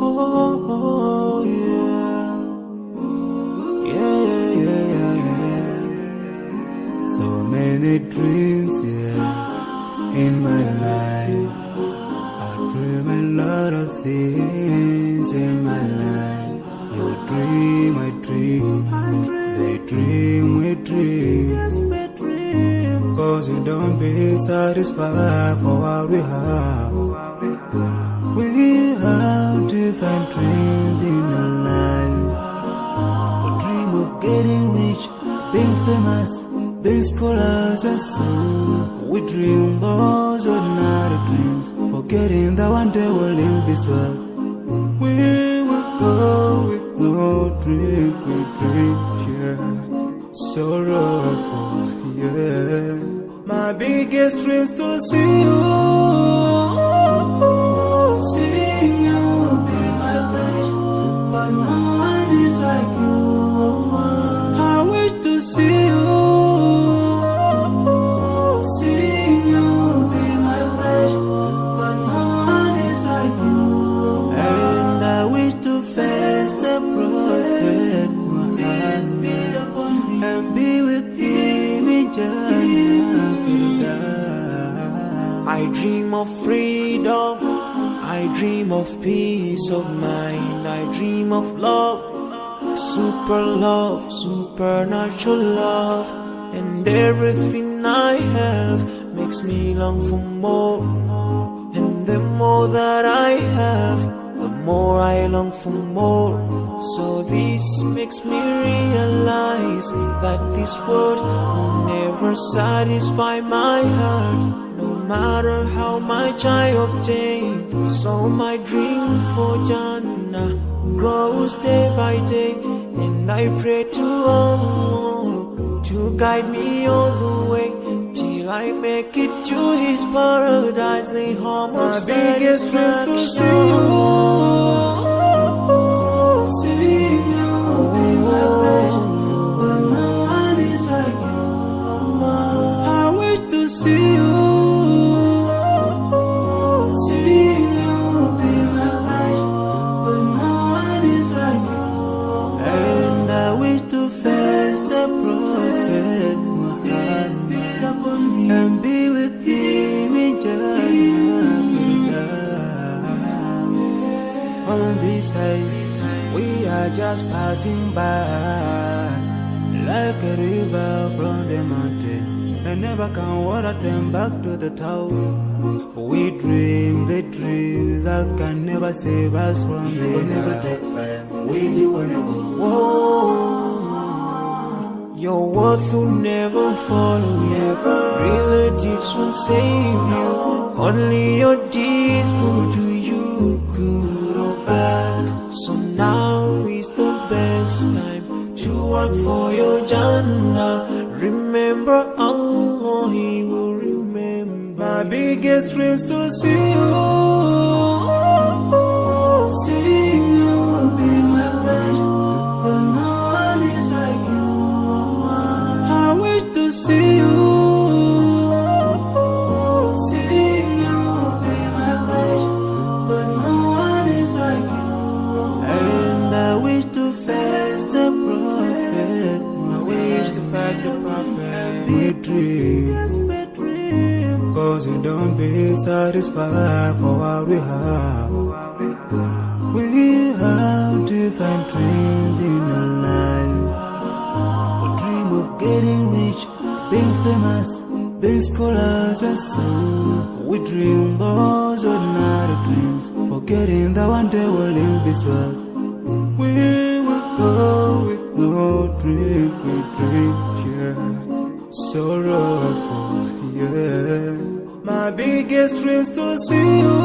oh, yeah. Yeah, yeah, yeah, yeah. So many dreams, yeah, in my life. I dream a lot of things in my life. You dream, I dream. They dream, we dream. Cause you don't be satisfied for what we have. We have different dreams in our life. We dream of getting rich, being famous, being scholars and so. We dream those ordinary dreams, forgetting that one day we'll leave this world. We will go with no dream, we dream, yeah. Sorrowful, yeah. My biggest dreams to see you, seeing you be my flesh, but no one is like you. I wish to see you, seeing you be my flesh, but no one is like you. And I wish to face the prophet Muhammad and be with him in Jannah. I dream of freedom, I dream of peace of mind, I dream of love, supernatural love, and everything I have makes me long for more. And the more that I have, the more I long for more. So this makes me realize that this world will never satisfy my heart, no matter how much I obtain. So my dream for Jannah grows day by day, and I pray to Allah to guide me all the way till I make it to His paradise, the home of my biggest dreams to see you, seeing you be my flesh, but no one is like you. I wish to see you, seeing you be my flesh, but no one is like you. And I wish to face the prophet Muhammad and be with him in Jannah. On this side, we are just passing by, like a river from the mountain, and never can water turn back to the town. We dream the dream that can never save us from the will never take fame with you when you go. Whoa. Your words will never follow you, relatives won't save you, only your deeds will do you good or bad. So now is the best time to work for your Jannah. Remember Allah, He will remember. My biggest dreams to see you, seeing you be my flesh, but no one is like you. I wish to see you, seeing you be my flesh, but no one is like you. And I wish to face the prophet, I wish to face the prophet. We dream, cause you don't be satisfied for what we have. We have different dreams in our life. We dream of getting rich, being famous, being scholars and so. We dream those ordinary dreams, forgetting that one day we'll leave this world. We will go with no dream, we dream, yeah. Sorrowful, yeah. My biggest dreams to see you,